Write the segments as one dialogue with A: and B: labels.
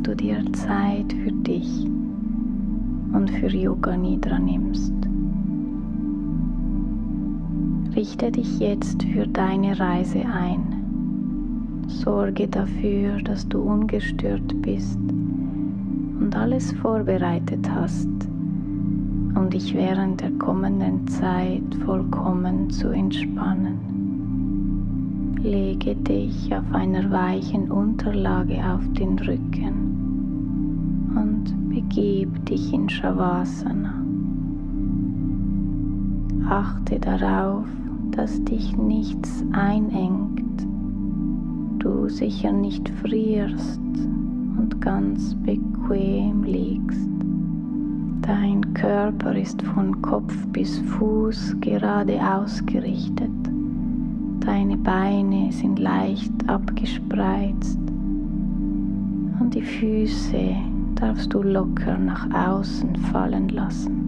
A: du dir Zeit für dich und für Yoga Nidra nimmst. Richte dich jetzt für deine Reise ein. Sorge dafür, dass du ungestört bist und alles vorbereitet hast, um dich während der kommenden Zeit vollkommen zu entspannen. Lege dich auf einer weichen Unterlage auf den Rücken und begib dich in Shavasana. Achte darauf, dass dich nichts einengt, du sicher nicht frierst und ganz bequem liegst. Dein Körper ist von Kopf bis Fuß gerade ausgerichtet. Deine Beine sind leicht abgespreizt und die Füße darfst du locker nach außen fallen lassen.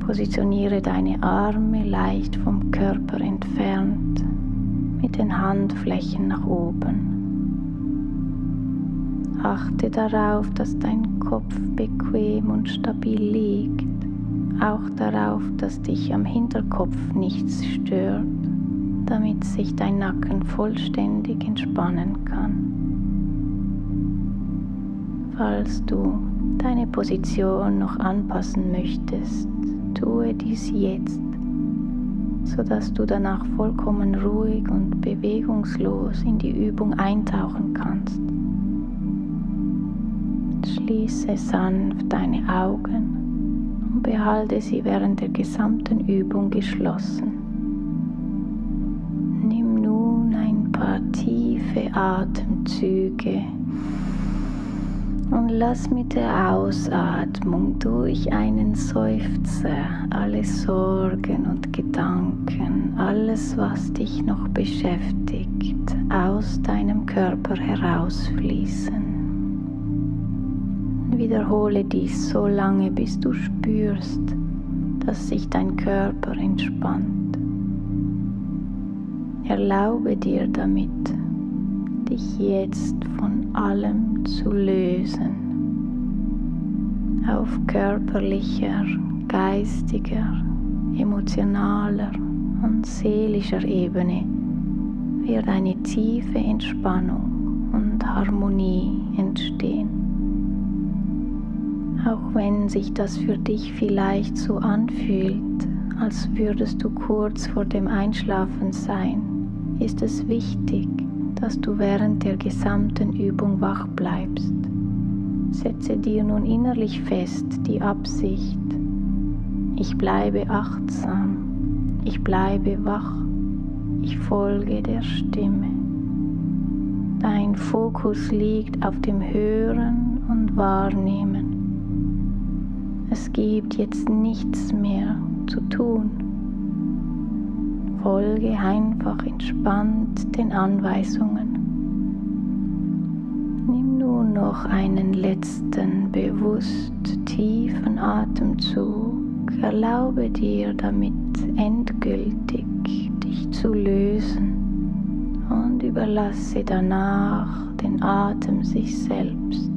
A: Positioniere deine Arme leicht vom Körper entfernt mit den Handflächen nach oben. Achte darauf, dass dein Kopf bequem und stabil liegt. Auch darauf, dass dich am Hinterkopf nichts stört, damit sich dein Nacken vollständig entspannen kann. Falls du deine Position noch anpassen möchtest, tue dies jetzt, sodass du danach vollkommen ruhig und bewegungslos in die Übung eintauchen kannst. Schließe sanft deine Augen und behalte sie während der gesamten Übung geschlossen. Nimm nun ein paar tiefe Atemzüge und lass mit der Ausatmung durch einen Seufzer alle Sorgen und Gedanken, alles, was dich noch beschäftigt, aus deinem Körper herausfließen. Wiederhole dies so lange, bis du spürst, dass sich dein Körper entspannt. Erlaube dir damit, dich jetzt von allem zu lösen. Auf körperlicher, geistiger, emotionaler und seelischer Ebene wird eine tiefe Entspannung und Harmonie entstehen. Auch wenn sich das für dich vielleicht so anfühlt, als würdest du kurz vor dem Einschlafen sein, ist es wichtig, dass du während der gesamten Übung wach bleibst. Setze dir nun innerlich fest die Absicht: Ich bleibe achtsam, ich bleibe wach, ich folge der Stimme. Dein Fokus liegt auf dem Hören und Wahrnehmen. Es gibt jetzt nichts mehr zu tun. Folge einfach entspannt den Anweisungen. Nimm nun noch einen letzten bewusst tiefen Atemzug. Erlaube dir damit endgültig dich zu lösen und überlasse danach den Atem sich selbst.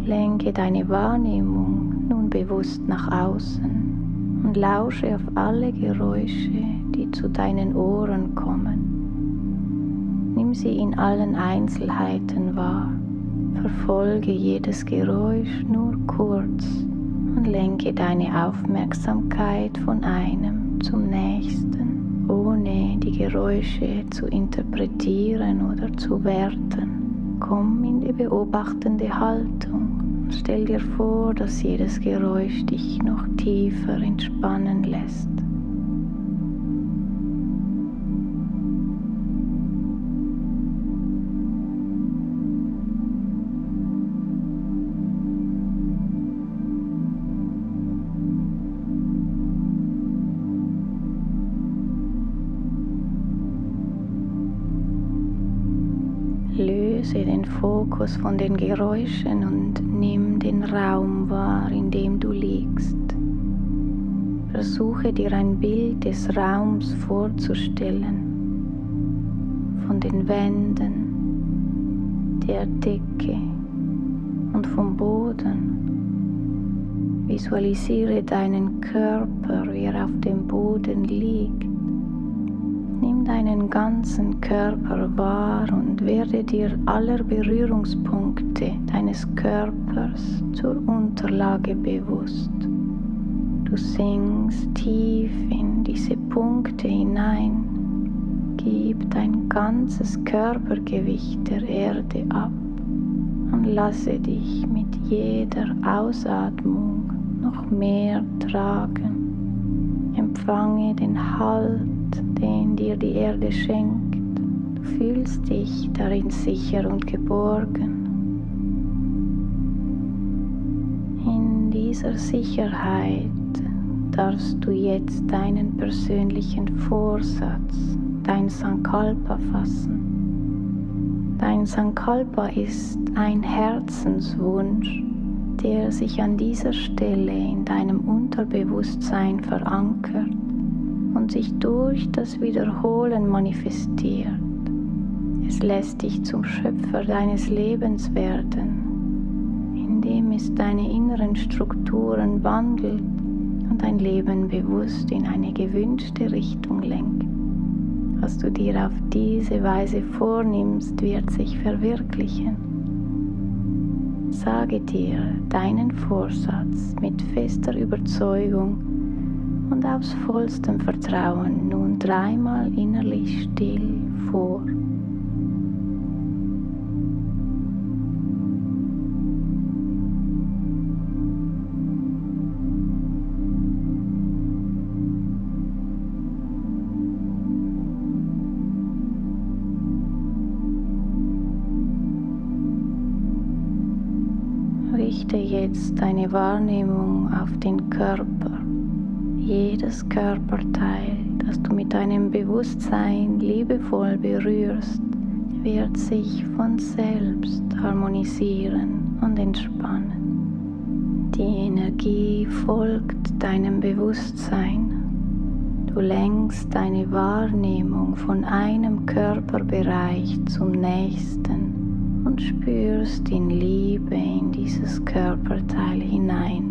A: Lenke deine Wahrnehmung nun bewusst nach außen und lausche auf alle Geräusche, die zu deinen Ohren kommen. Nimm sie in allen Einzelheiten wahr. Verfolge jedes Geräusch nur kurz und lenke deine Aufmerksamkeit von einem zum nächsten, ohne die Geräusche zu interpretieren oder zu werten. Komm in die beobachtende Haltung und stell dir vor, dass jedes Geräusch dich noch tiefer entspannen lässt. Löse den Fokus von den Geräuschen und nimm den Raum wahr, in dem du liegst. Versuche dir ein Bild des Raums vorzustellen, von von den Wänden, der Decke und vom Boden. Visualisiere deinen Körper, wie er auf dem Boden liegt. Nimm deinen ganzen Körper wahr und werde dir aller Berührungspunkte deines Körpers zur Unterlage bewusst. Du sinkst tief in diese Punkte hinein. Gib dein ganzes Körpergewicht der Erde ab und lasse dich mit jeder Ausatmung noch mehr tragen. Empfange den Halt, den dir die Erde schenkt. Du fühlst dich darin sicher und geborgen. In dieser Sicherheit darfst du jetzt deinen persönlichen Vorsatz, dein Sankalpa fassen. Dein Sankalpa ist ein Herzenswunsch, der sich an dieser Stelle in deinem Unterbewusstsein verankert und sich durch das Wiederholen manifestiert. Es lässt dich zum Schöpfer deines Lebens werden, indem es deine inneren Strukturen wandelt und dein Leben bewusst in eine gewünschte Richtung lenkt. Was du dir auf diese Weise vornimmst, wird sich verwirklichen. Sage dir deinen Vorsatz mit fester Überzeugung und aus vollstem Vertrauen nun 3-mal innerlich still vor. Richte jetzt deine Wahrnehmung auf den Körper. Jedes Körperteil, das du mit deinem Bewusstsein liebevoll berührst, wird sich von selbst harmonisieren und entspannen. Die Energie folgt deinem Bewusstsein. Du lenkst deine Wahrnehmung von einem Körperbereich zum nächsten und spürst in Liebe in dieses Körperteil hinein.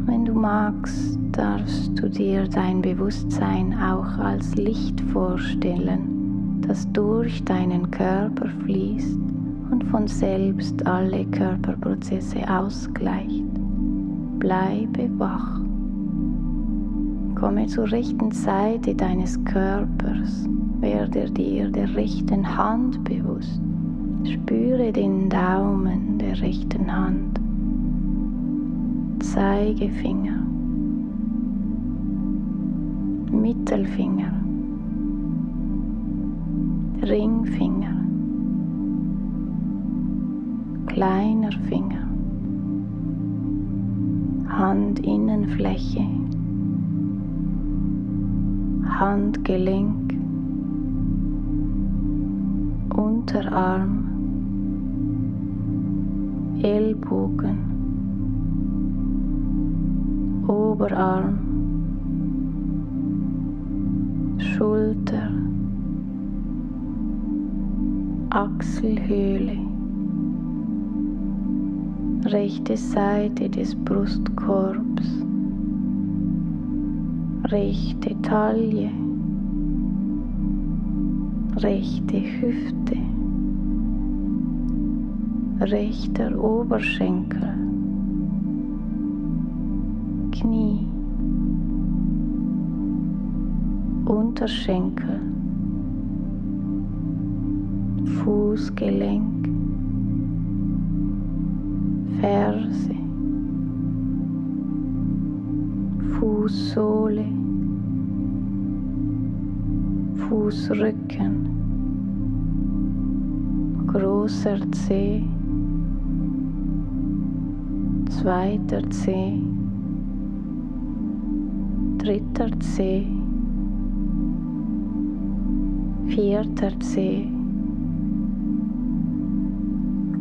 A: Wenn du magst, darfst du dir dein Bewusstsein auch als Licht vorstellen, das durch deinen Körper fließt und von selbst alle Körperprozesse ausgleicht. Bleibe wach. Komme zur rechten Seite deines Körpers, werde dir der rechten Hand bewusst. Spüre den Daumen der rechten Hand, Zeigefinger, Mittelfinger, Ringfinger, kleiner Finger, Handinnenfläche, Handgelenk, Unterarm, Ellbogen, Oberarm, Schulter, Achselhöhle, rechte Seite des Brustkorbs, rechte Taille, rechte Hüfte, rechter Oberschenkel, Knie, Unterschenkel, Fußgelenk, Ferse, Fußsohle, Fußrücken, großer Zeh, zweiter Zeh, dritter Zeh, vierter Zeh,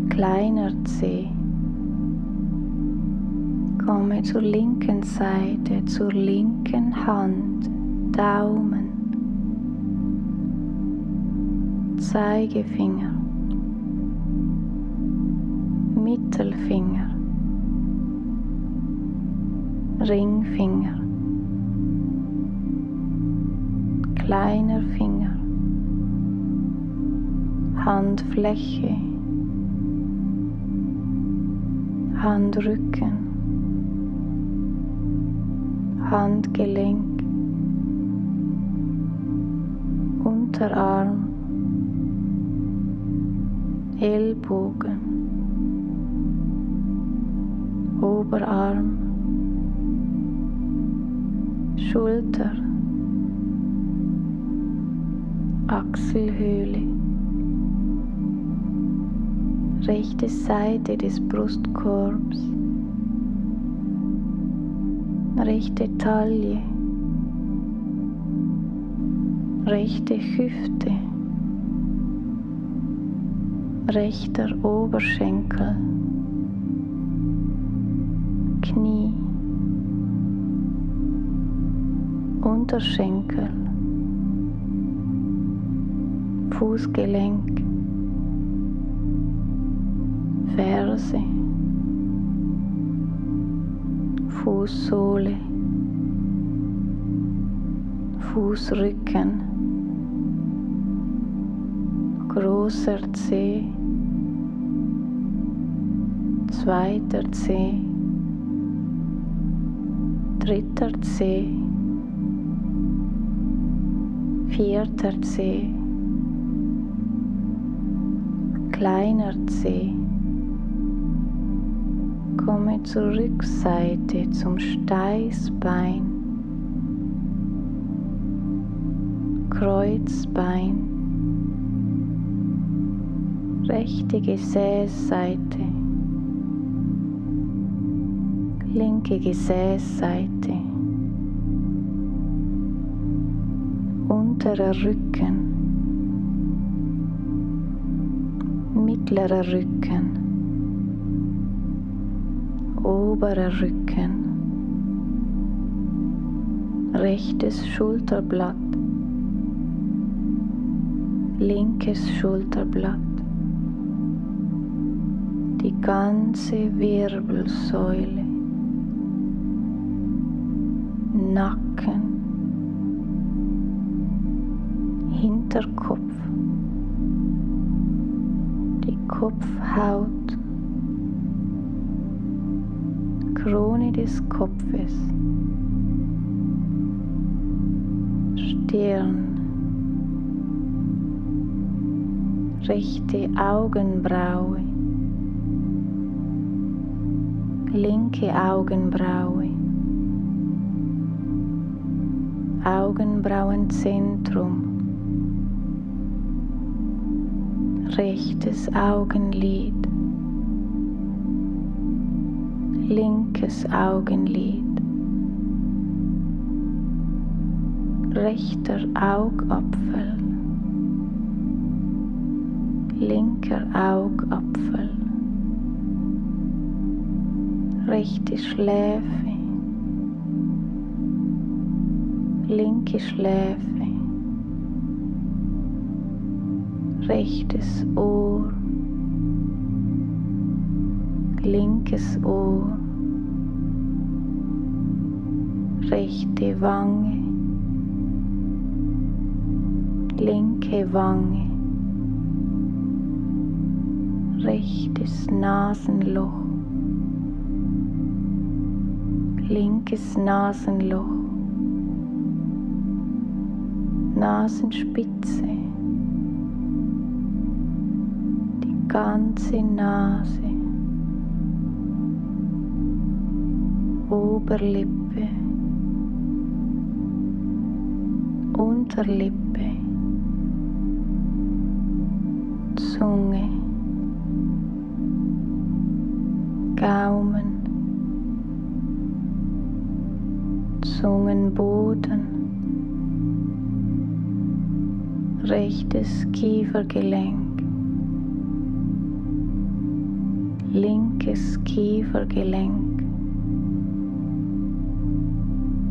A: kleiner Zeh. Komme zur linken Seite, zur linken Hand, Daumen, Zeigefinger, Mittelfinger, Ringfinger, kleiner Finger, Handfläche, Handrücken, Handgelenk, Unterarm, Ellbogen, Oberarm, Schulter, Achselhöhle, rechte Seite des Brustkorbs, rechte Taille, rechte Hüfte, rechter Oberschenkel, Knie, Unterschenkel, Fußgelenk, Ferse, Fußsohle, Fußrücken, großer Zeh, zweiter Zeh, dritter Zeh, vierter Zeh, kleiner Zeh. Komme zur Rückseite zum Steißbein, Kreuzbein, rechte Gesäßseite, linke Gesäßseite, unterer Rücken, mittlerer Rücken, oberer Rücken, rechtes Schulterblatt, linkes Schulterblatt, die ganze Wirbelsäule, Nacken, Hinterkopf, die Kopfhaut, Krone des Kopfes, Stirn, rechte Augenbraue, linke Augenbraue, Augenbrauenzentrum, rechtes Augenlid, linkes Augenlid, rechter Augapfel, linker Augapfel, rechte Schläfe, linke Schläfe, rechtes Ohr, linkes Ohr, rechte Wange, linke Wange, rechtes Nasenloch, linkes Nasenloch, Nasenspitze, die ganze Nase, Oberlippe, Unterlippe, Zunge, Gaumen, Zungenboden, rechtes Kiefergelenk, linkes Kiefergelenk,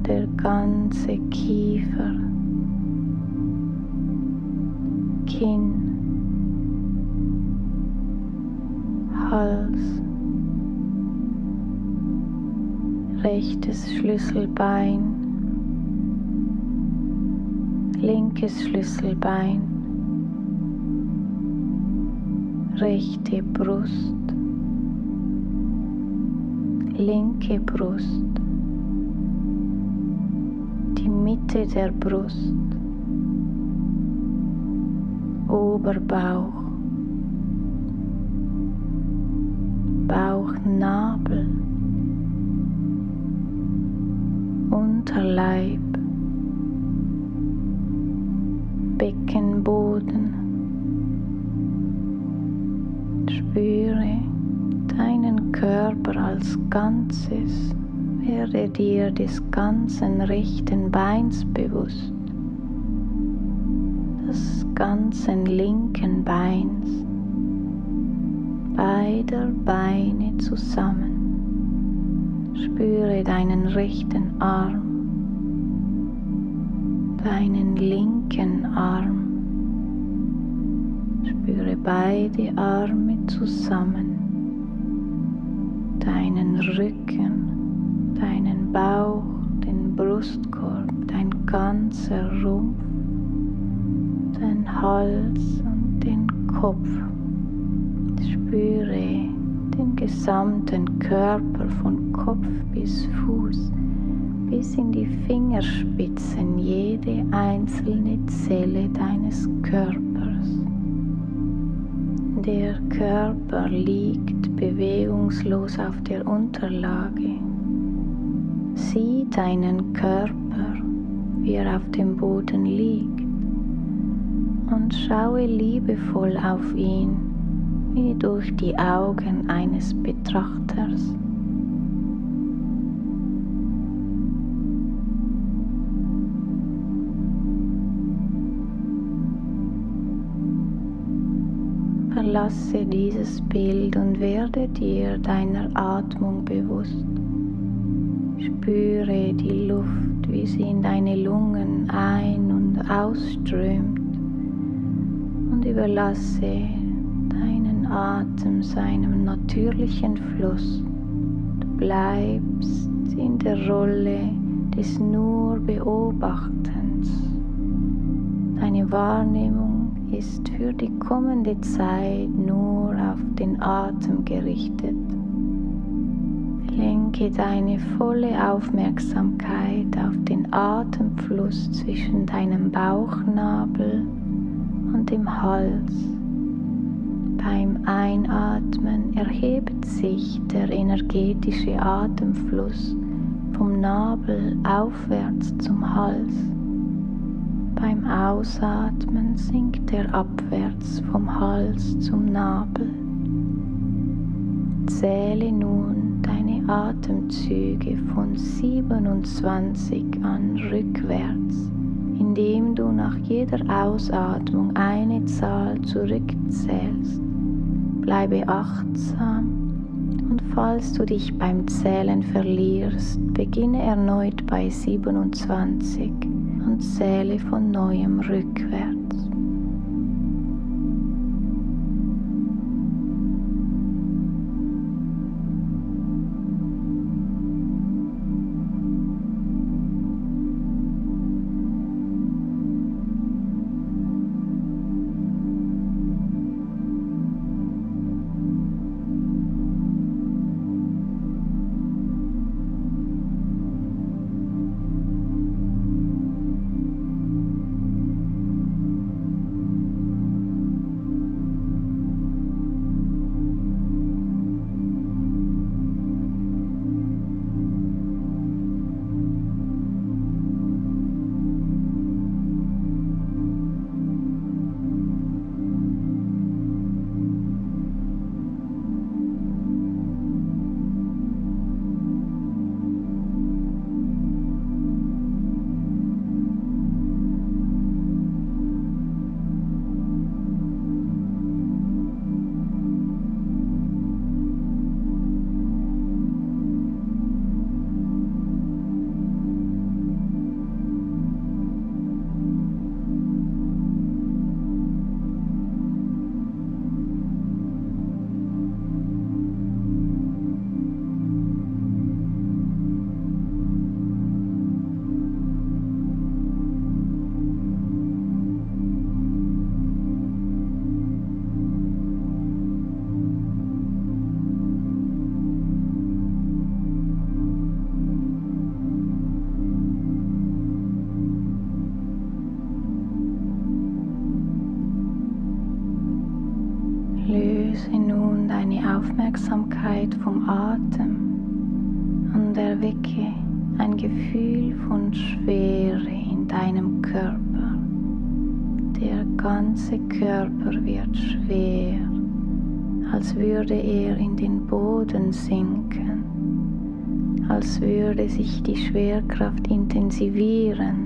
A: der ganze Kiefer, Kinn, Hals, rechtes Schlüsselbein, linkes Schlüsselbein, rechte Brust, linke Brust, die Mitte der Brust, Oberbauch, Bauchnabel, Unterleib, Beckenboden. Spüre deinen Körper als Ganzes, werde dir des ganzen rechten Beins bewusst, des ganzen linken Beins, beider Beine zusammen. Spüre deinen rechten Arm, deinen linken Arm. Spüre beide Arme zusammen, deinen Rücken, deinen Bauch, den Brustkorb, dein ganzer Rumpf, den Hals und den Kopf. Spüre den gesamten Körper von Kopf bis Fuß, bis in die Fingerspitzen, jede einzelne Zelle deines Körpers. Der Körper liegt bewegungslos auf der Unterlage. Sieh deinen Körper, wie er auf dem Boden liegt, und schaue liebevoll auf ihn, wie durch die Augen eines Betrachters. Verlasse dieses Bild und werde dir deiner Atmung bewusst. Spüre die Luft, wie sie in deine Lungen ein- und ausströmt, und überlasse deinen Atem seinem natürlichen Fluss. Du bleibst in der Rolle des nur Beobachtens. Deine Wahrnehmung ist für die kommende Zeit nur auf den Atem gerichtet. Lenke deine volle Aufmerksamkeit auf den Atemfluss zwischen deinem Bauchnabel und dem Hals. Beim Einatmen erhebt sich der energetische Atemfluss vom Nabel aufwärts zum Hals. Beim Ausatmen sinkt er abwärts vom Hals zum Nabel. Zähle nun deine Atemzüge von 27 an rückwärts, indem du nach jeder Ausatmung eine Zahl zurückzählst. Bleibe achtsam, und falls du dich beim Zählen verlierst, beginne erneut bei 27 und zähle von neuem rückwärts. Löse nun deine Aufmerksamkeit vom Atem und erwecke ein Gefühl von Schwere in deinem Körper. Der ganze Körper wird schwer, als würde er in den Boden sinken, als würde sich die Schwerkraft intensivieren.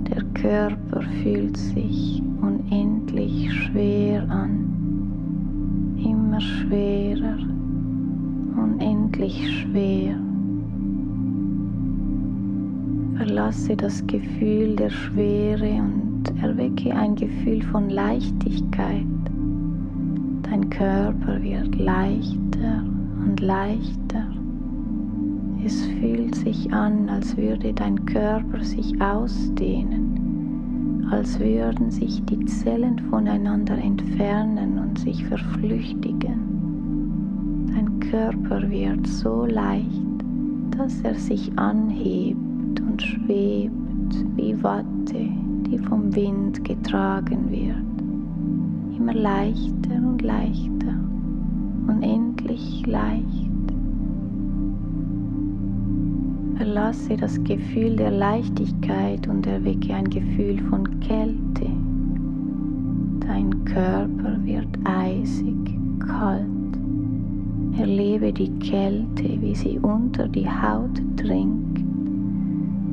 A: Der Körper fühlt sich unendlich schwer an, immer schwerer, unendlich schwer. Verlasse das Gefühl der Schwere und erwecke ein Gefühl von Leichtigkeit. Dein Körper wird leichter und leichter. Es fühlt sich an, als würde dein Körper sich ausdehnen, als würden sich die Zellen voneinander entfernen und sich verflüchtigen. Dein Körper wird so leicht, dass er sich anhebt und schwebt wie Watte, die vom Wind getragen wird. Immer leichter und leichter, unendlich leicht. Verlasse das Gefühl der Leichtigkeit und erwecke ein Gefühl von Kälte. Dein Körper wird eisig, kalt. Erlebe die Kälte, wie sie unter die Haut dringt,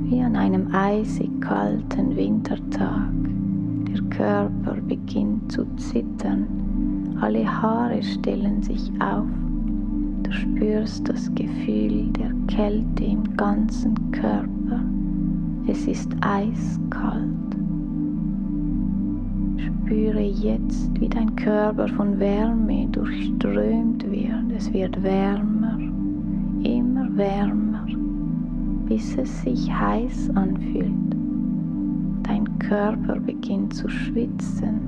A: wie an einem eisig kalten Wintertag. Der Körper beginnt zu zittern, alle Haare stellen sich auf. Du spürst das Gefühl der Kälte im ganzen Körper. Es ist eiskalt. Spüre jetzt, wie dein Körper von Wärme durchströmt wird. Es wird wärmer, immer wärmer, bis es sich heiß anfühlt. Dein Körper beginnt zu schwitzen.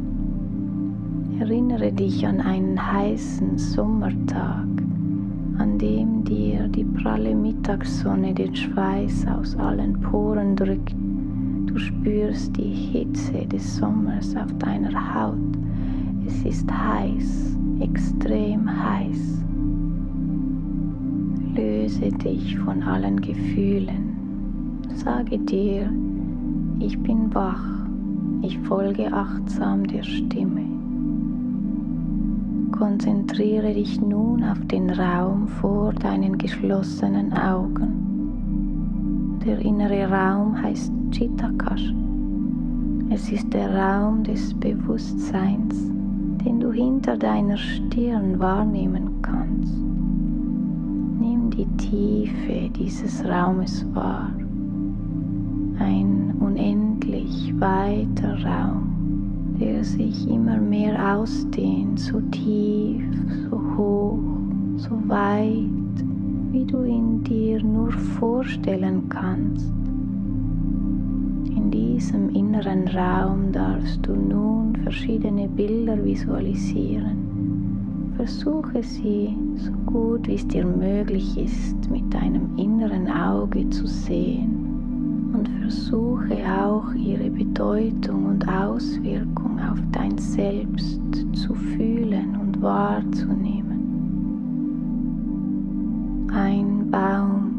A: Erinnere dich an einen heißen Sommertag, an dem dir die pralle Mittagssonne den Schweiß aus allen Poren drückt. Du spürst die Hitze des Sommers auf deiner Haut. Es ist heiß, extrem heiß. Löse dich von allen Gefühlen. Sage dir, ich bin wach, ich folge achtsam der Stimme. Konzentriere dich nun auf den Raum vor deinen geschlossenen Augen. Der innere Raum heißt Chittakash. Es ist der Raum des Bewusstseins, den du hinter deiner Stirn wahrnehmen kannst. Nimm die Tiefe dieses Raumes wahr. Ein unendlich weiter Raum, der sich immer mehr ausdehnt, so tief, so hoch, so weit, wie du ihn dir nur vorstellen kannst. In diesem inneren Raum darfst du nun verschiedene Bilder visualisieren. Versuche sie, so gut wie es dir möglich ist, mit deinem inneren Auge zu sehen und versuche auch ihre Bedeutung und Auswirkung auf dein Selbst zu fühlen und wahrzunehmen. Ein Baum,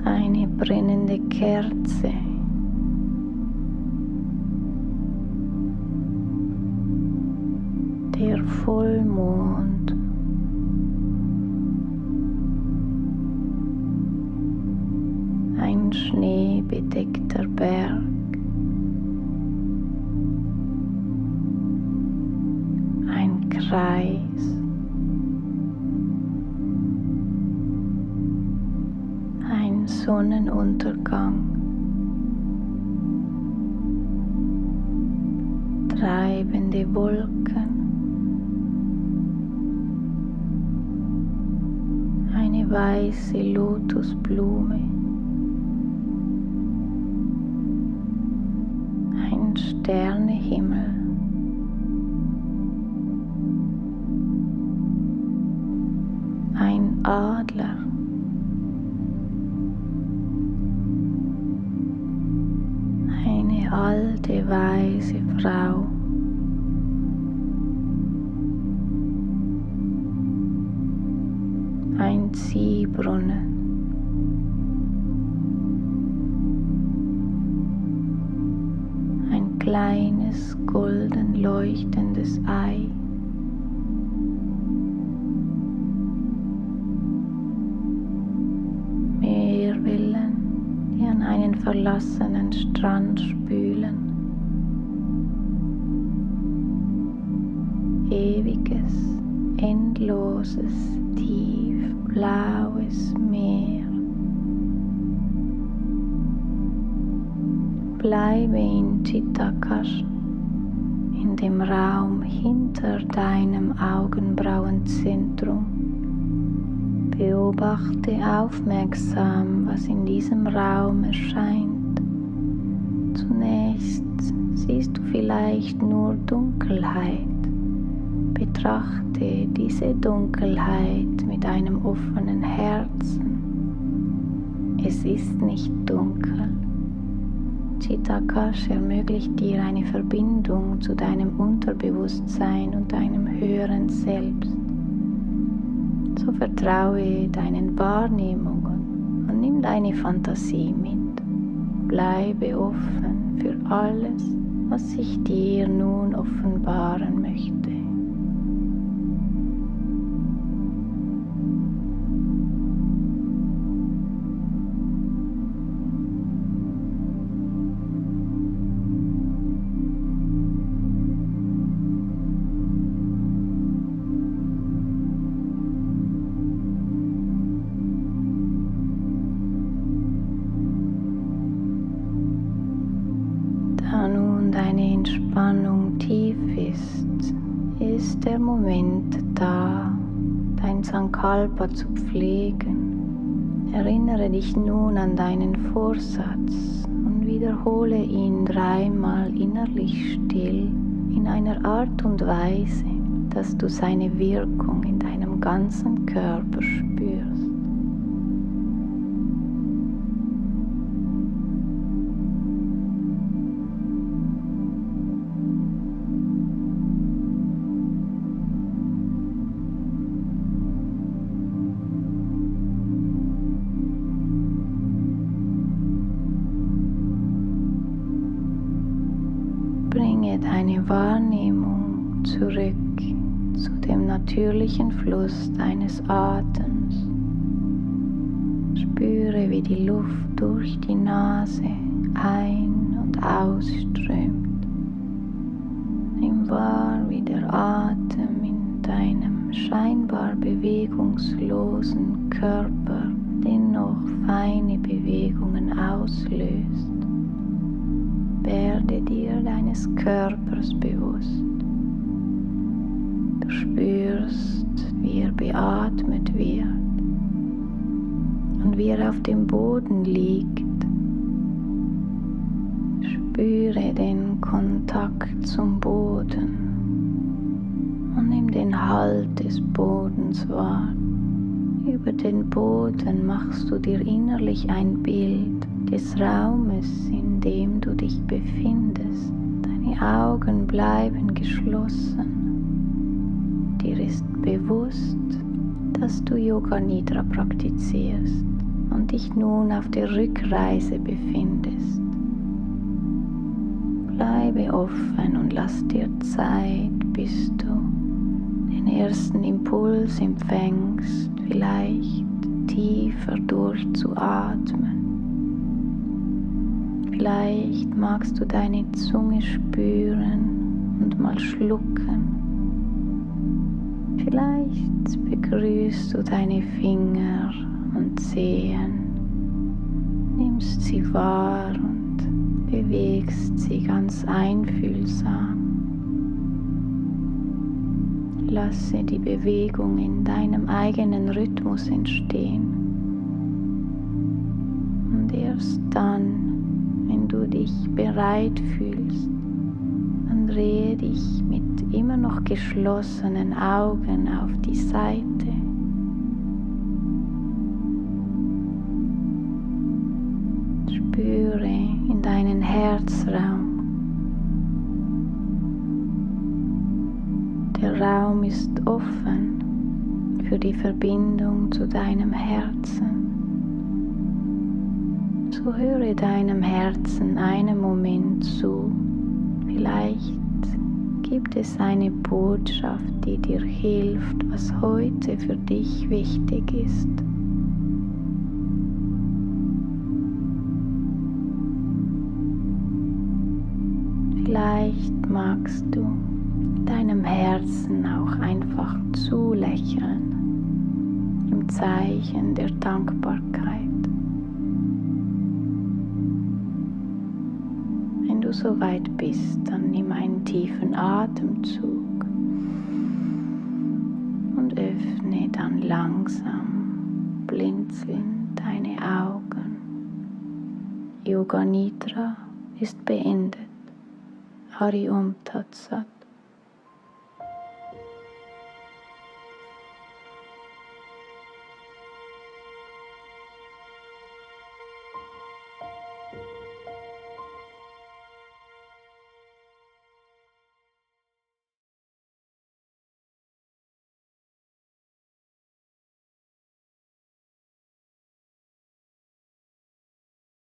A: eine brennende Kerze, der Vollmond, ein schneebedeckter Berg, ein Kreis, ein Sonnenuntergang, treibende Wolken, eine weiße Lotusblume, ein Sternehimmel, ein Adler, eine eine alte, weise Frau. Ein Ziehbrunnen. Ein kleines, golden leuchtendes Ei. Meerwellen, die an einen verlassenen Strand spülen. Ewiges, endloses, tiefblaues Meer. Bleibe in Chittakash, in dem Raum hinter deinem Augenbrauenzentrum. Beobachte aufmerksam, was in diesem Raum erscheint. Zunächst siehst du vielleicht nur Dunkelheit. Betrachte diese Dunkelheit mit einem offenen Herzen. Es ist nicht dunkel. Chittakash ermöglicht dir eine Verbindung zu deinem Unterbewusstsein und deinem höheren Selbst. So vertraue deinen Wahrnehmungen und nimm deine Fantasie mit. Bleibe offen für alles, was sich dir nun offenbaren möchte. Da nun deine Entspannung tief ist der Moment da, dein Sankalpa zu pflegen. Erinnere dich nun an deinen Vorsatz und wiederhole ihn 3-mal innerlich still in einer Art und Weise, dass du seine Wirkung in deinem ganzen Körper spürst. Bringe deine Wahrnehmung zurück zu dem natürlichen Fluss deines Atems. Spüre, wie die Luft durch die Nase ein- und ausströmt. Nimm wahr, wie der Atem in deinem scheinbar bewegungslosen Körper dennoch feine Bewegungen auslöst. Werde dir deines Körpers bewusst. Du spürst, wie er beatmet wird und wie er auf dem Boden liegt. Spüre den Kontakt zum Boden und nimm den Halt des Bodens wahr. Über den Boden machst du dir innerlich ein Bild des Raumes, in dem du dich befindest. Deine Augen bleiben geschlossen. Dir ist bewusst, dass du Yoga Nidra praktizierst und dich nun auf der Rückreise befindest. Bleibe offen und lass dir Zeit, bis du den ersten Impuls empfängst, vielleicht tiefer durchzuatmen. Vielleicht magst du deine Zunge spüren und mal schlucken. Vielleicht begrüßt du deine Finger und Zehen, nimmst sie wahr und bewegst sie ganz einfühlsam. Lasse die Bewegung in deinem eigenen Rhythmus entstehen. Und erst dann, wenn du dich bereit fühlst, dann drehe dich mit immer noch geschlossenen Augen auf die Seite. Spüre in deinen deinen Herzraum. Der Raum ist offen für die Verbindung zu deinem Herzen. So höre deinem Herzen einen Moment zu. Vielleicht gibt es eine Botschaft, die dir hilft, was heute für dich wichtig ist. Vielleicht magst du deinem Herzen auch einfach zulächeln im Zeichen der Dankbarkeit. Wenn du soweit bist, dann nimm einen tiefen Atemzug und öffne dann langsam blinzelnd deine Augen. Yoga Nidra ist beendet. Hari Om Tat Sat.